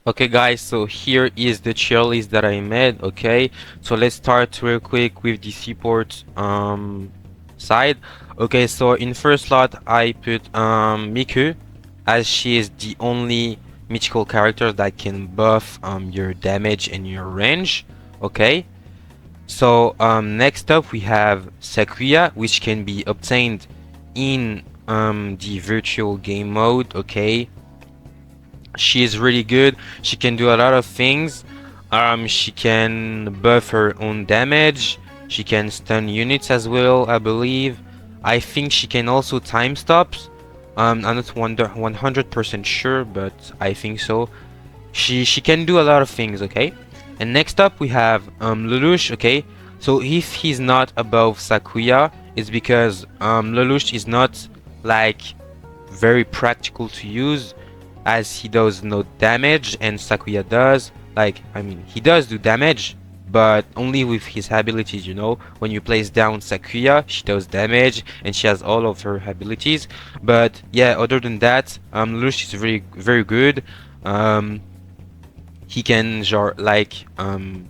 Okay guys, so here is the tier list that I made. Okay, so let's start real quick with the support side. Okay, so in first slot I put Miku, as she is the only mythical character that can buff your damage and your range. Okay, so next up we have Sakuya, which can be obtained in the virtual game mode. Okay, she is really good. She can do a lot of things. She can buff her own damage. She can stun units as well, I believe. I think she can also time stops. I'm not 100% sure, but I think so. She can do a lot of things, okay? And next up we have Lelouch, okay? So if he's not above Sakuya, it's because Lelouch is not like very practical to use, as he does no damage and Sakuya does. Like, I mean, he does do damage, but only with his abilities, you know. When you place down Sakuya, she does damage and she has all of her abilities. But yeah, other than that, Lelouch is very good. Um, he can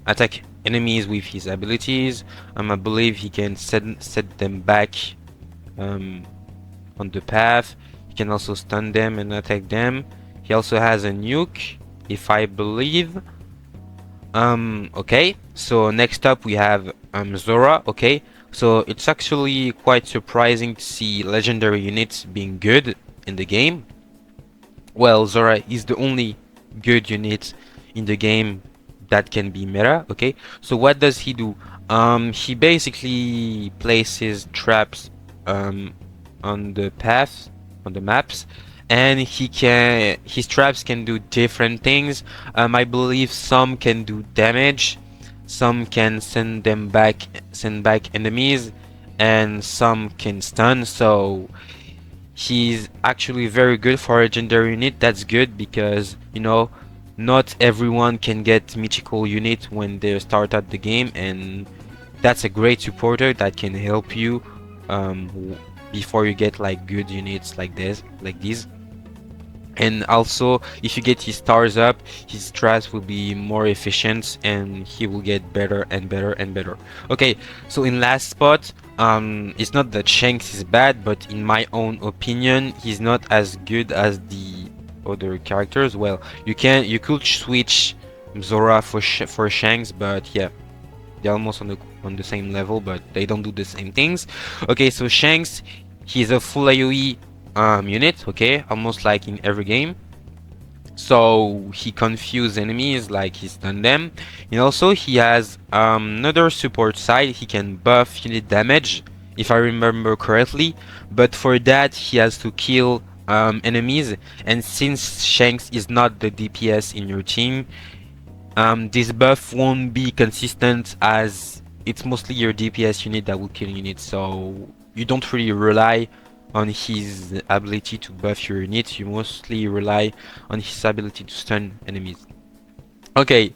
attack enemies with his abilities. I believe he can set them back um, on the path. He can also stun them and attack them. He also has a nuke, if I believe. Okay, so next up we have Zora. Okay, so it's actually quite surprising to see legendary units being good in the game. Well, Zora is the only good unit in the game that can be meta. Okay, so what does he do? He basically places traps um, on the path, on the maps, and his traps can do different things. I believe some can do damage, some can send back enemies, and some can stun. So he's actually very good for a legendary unit. That's good because, you know, not everyone can get mythical unit when they start at the game, and that's a great supporter that can help you before you get like good units like these. And also, if you get his stars up, his strats will be more efficient and he will get better and better and better. Okay, so in last spot, it's not that Shanks is bad, but in my own opinion, he's not as good as the other characters. Well, you could switch Zora for Shanks, but yeah, they're almost on the same level, but they don't do the same things. Okay, so Shanks, he's a full AoE unit, okay, almost like in every game. So he confuse enemies, like he stun them, and also he has another support side. He can buff unit damage, if I remember correctly, but for that he has to kill enemies. And since Shanks is not the DPS in your team, this buff won't be consistent, as it's mostly your DPS unit that will kill units, so you don't really rely on his ability to buff your units, you mostly rely on his ability to stun enemies. Okay,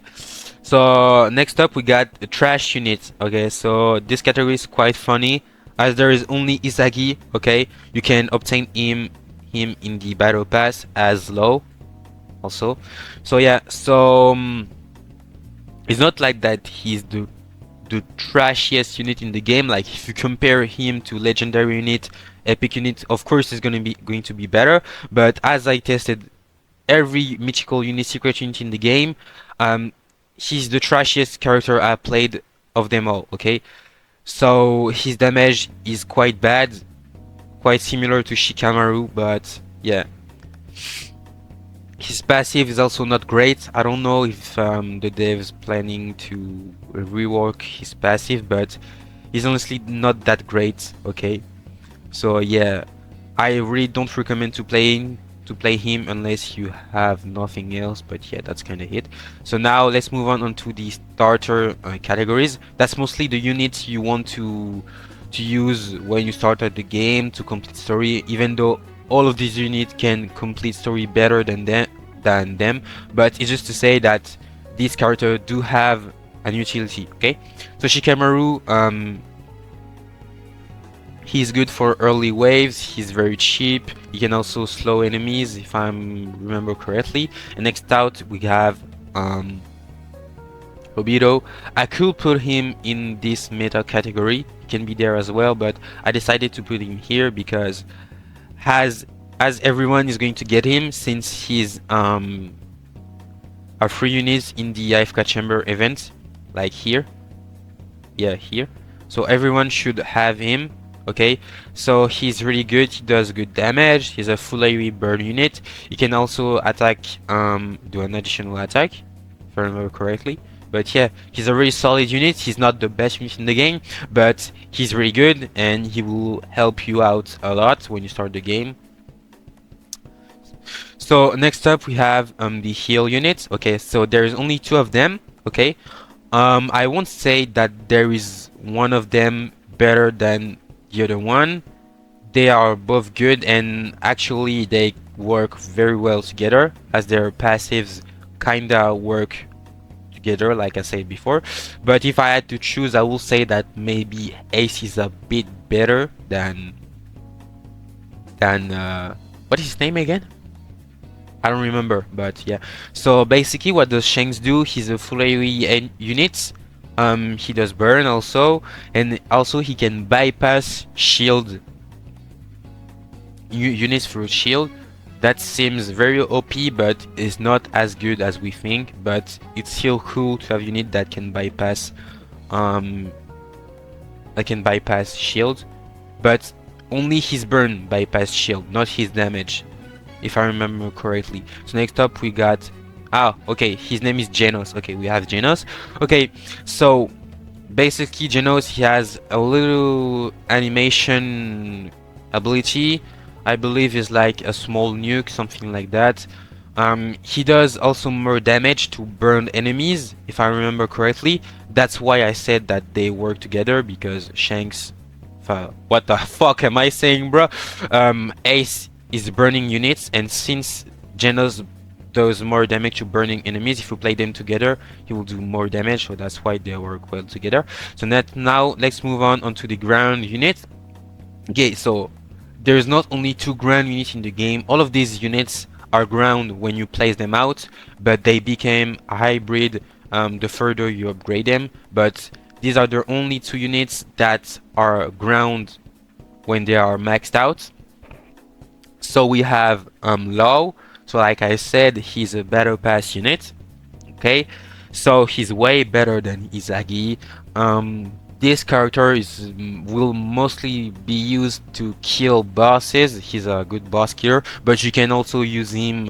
so next up we got the trash unit. Okay, so this category is quite funny, as there is only Izagi. Okay, you can obtain him in the battle pass as low also. So yeah, so it's not like that he's the trashiest unit in the game. Like, if you compare him to legendary unit, epic unit, of course is going to be better. But as I tested every mythical unit, secret unit in the game, he's the trashiest character I played of them all. Okay, so his damage is quite bad, quite similar to Shikamaru, but yeah. His passive is also not great. I don't know if the dev's planning to rework his passive, but he's honestly not that great. Okay, so yeah, I really don't recommend to play him unless you have nothing else. But yeah, that's kind of it. So now let's move on to the starter categories. That's mostly the units you want to use when you start at the game to complete story, even though all of these units can complete story better than them, but it's just to say that these characters do have an utility. Okay, so Shikamaru, He's good for early waves, he's very cheap, he can also slow enemies if I remember correctly. And next out we have Obito. I could put him in this meta category, he can be there as well, but I decided to put him here because has as everyone is going to get him since he's a free unit in the AFK chamber event, like here. Yeah, here. So everyone should have him. Okay, so he's really good, he does good damage, he's a full AoE burn unit. He can also attack, do an additional attack, if I remember correctly. But yeah, he's a really solid unit, he's not the best unit in the game, but he's really good and he will help you out a lot when you start the game. So next up we have the heal units. Okay, so there's only two of them. Okay, I won't say that there is one of them better than the other one. They are both good and actually they work very well together as their passives kinda work together like I said before. But if I had to choose, I will say that maybe Ace is a bit better than what is his name again? I don't remember, but yeah. So basically what does Shanks do? He's a full AoE unit. He does burn also, and also he can bypass shield units through shield. That seems very OP, but is not as good as we think. But it's still cool to have unit that can bypass shield. But only his burn bypass shield, not his damage, if I remember correctly. So next up we got okay, his name is Genos. Okay, we have Genos. Okay, so basically Genos, he has a little animation ability, I believe is like a small nuke, something like that. He does also more damage to burned enemies, if I remember correctly. That's why I said that they work together, because Shanks, what the fuck am I saying, bro? Ace is burning units, and since Genos does more damage to burning enemies, if you play them together he will do more damage, so that's why they work well together. So now let's move on onto the ground unit. Okay, so there's not only two ground units in the game, all of these units are ground when you place them out, but they became a hybrid the further you upgrade them. But these are the only two units that are ground when they are maxed out. So we have Law. So like I said, he's a battle pass unit. Okay, so he's way better than Izagi. This character will mostly be used to kill bosses. He's a good boss killer, but you can also use him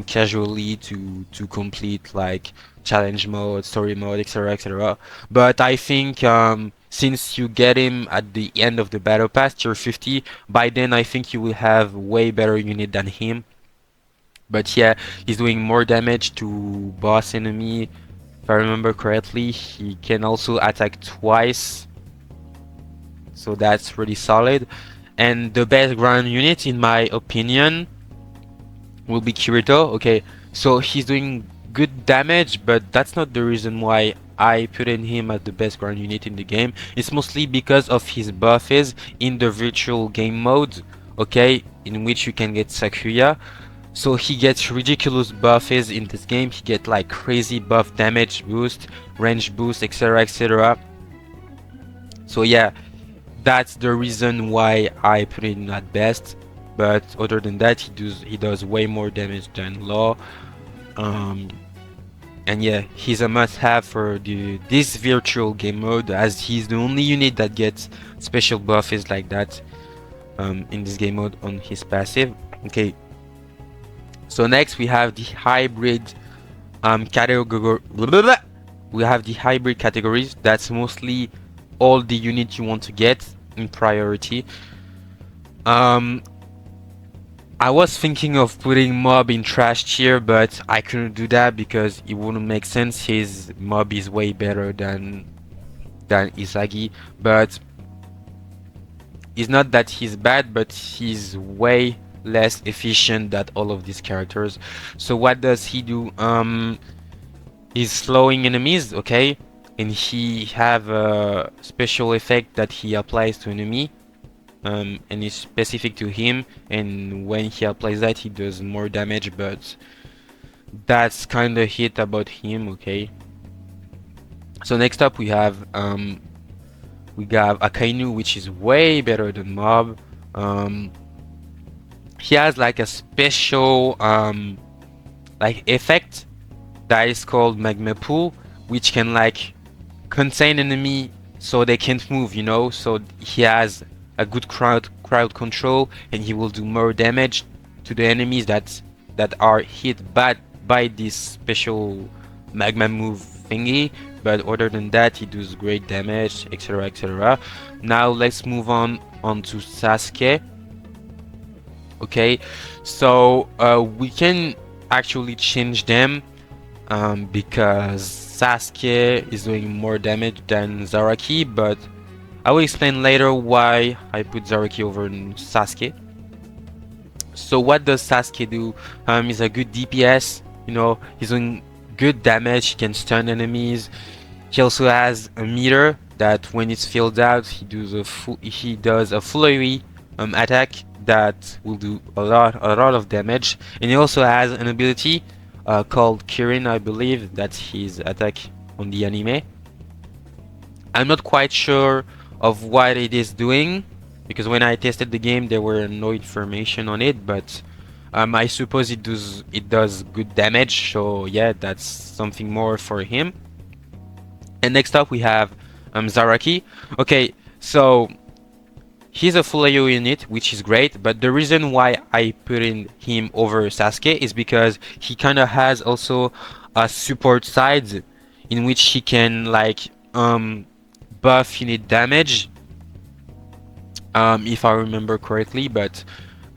casually to complete like challenge mode, story mode, etc, etc. But I think since you get him at the end of the battle pass, tier 50, by then I think you will have way better unit than him. But yeah, he's doing more damage to boss enemy, if I remember correctly. He can also attack twice, so that's really solid. And the best ground unit in my opinion will be Kirito. Okay, so he's doing good damage, but that's not the reason why I put in him as the best ground unit in the game. It's mostly because of his buffs in the virtual game mode, okay, in which you can get Sakuya. So he gets ridiculous buffs in this game. He gets like crazy buff damage boost, range boost, etc, etc. So yeah, that's the reason why I put him at best. But other than that, he does way more damage than Law. And yeah, he's a must-have for this virtual game mode, as he's the only unit that gets special buffs like that in this game mode on his passive. Okay. So next we have the hybrid category. We have the hybrid categories. That's mostly all the units you want to get in priority. I was thinking of putting Mob in trash tier, but I couldn't do that because it wouldn't make sense. His Mob is way better than Izagi, but it's not that he's bad, but he's way less efficient than all of these characters. So what does he do? He's slowing enemies, okay, and he have a special effect that he applies to enemy. and it's specific to him, and when he applies that he does more damage, but that's kind of hit about him. Okay, so next up we have Akainu, which is way better than Mob. um, he has like a special like effect that is called Magma Pool, which can like contain enemy so they can't move, you know. So he has a good crowd control, and he will do more damage to the enemies that are hit by this special magma move thingy. But other than that, he does great damage, etc, etc. Now let's move on to Sasuke. Okay, so we can actually change them, because Sasuke is doing more damage than Zaraki, but I will explain later why I put Zaraki over Sasuke. So what does Sasuke do? He's a good DPS, you know, he's doing good damage, he can stun enemies. He also has a meter that when it's filled out, he does a full AoE attack that will do a lot of damage. And he also has an ability called Kirin, I believe that's his attack on the anime. I'm not quite sure of what it is doing, because when I tested the game there were no information on it, but I suppose it does good damage, so yeah, that's something more for him. And next up we have Zaraki. Okay, so he's a full AoE unit, which is great, but the reason why I put in him over Sasuke is because he kind of has also a support side in which he can like buff unit damage, if I remember correctly. But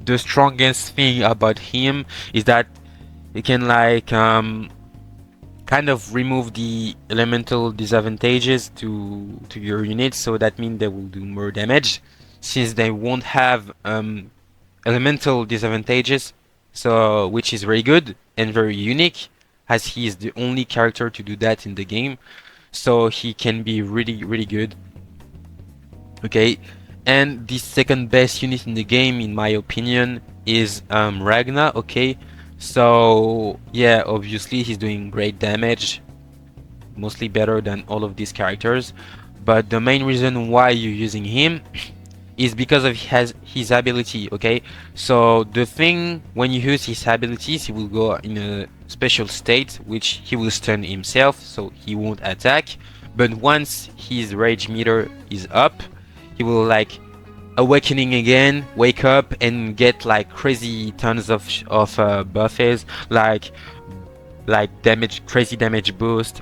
the strongest thing about him is that he can like kind of remove the elemental disadvantages to your units, so that means they will do more damage since they won't have elemental disadvantages, so which is very good and very unique, as he is the only character to do that in the game, so he can be really good. Okay, and the second best unit in the game in my opinion is Ragna. Okay, so yeah, obviously he's doing great damage, mostly better than all of these characters, but the main reason why you're using him is because of his ability. Okay, so the thing, when you use his abilities, he will go in a special state which he will stun himself, so he won't attack. But once his rage meter is up, he will like awakening again, wake up and get like crazy tons of buffs, like damage, crazy damage boost,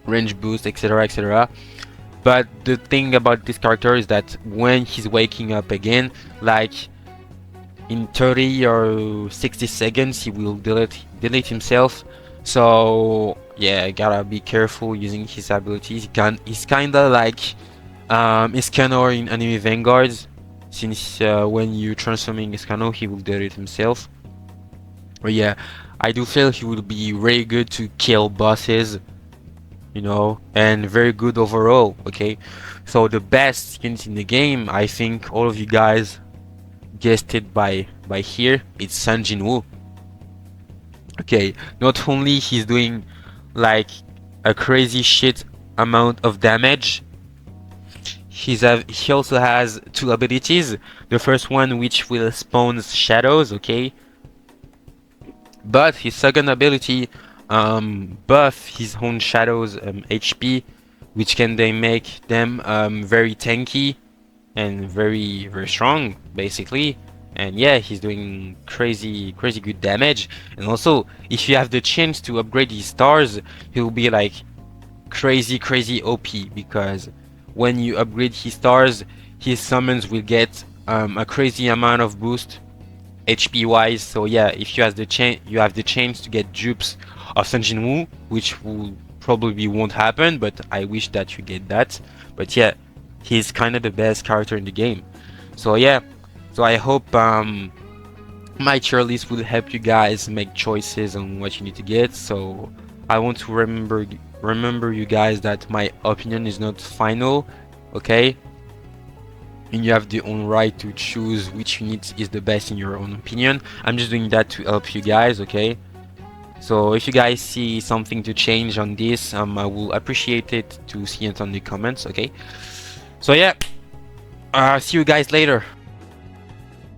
range boost, etc, etc. But the thing about this character is that when he's waking up again, like in 30 or 60 seconds, he will delete himself. So yeah, gotta be careful using his abilities. He's kinda like Iskano in Anime Vanguards, since when you transforming Iskano, he will delete himself. But yeah, I do feel he will be very good to kill bosses, you know, and very good overall. Okay, so the best unit in the game, I think all of you guys guessed it by here, it's Sun Jinwoo. Okay, not only he's doing like a crazy shit amount of damage, he also has two abilities. The first one, which will spawn shadows. Okay, but his second ability buff his own shadows HP, which can then make them very tanky and very strong, basically. And yeah, he's doing crazy good damage. And also, if you have the chance to upgrade his stars, he'll be like crazy OP, because when you upgrade his stars, his summons will get a crazy amount of boost HP wise. So yeah, if you have the chance to get dupes of Sun Jinwoo, which will probably won't happen, but I wish that you get that. But yeah, he's kind of the best character in the game. So yeah, so I hope my tier list will help you guys make choices on what you need to get. So I want to remember you guys that my opinion is not final. Okay, and you have the own right to choose which unit is the best in your own opinion. I'm just doing that to help you guys, okay? So if you guys see something to change on this, I will appreciate it to see it on the comments, okay? So yeah, see you guys later.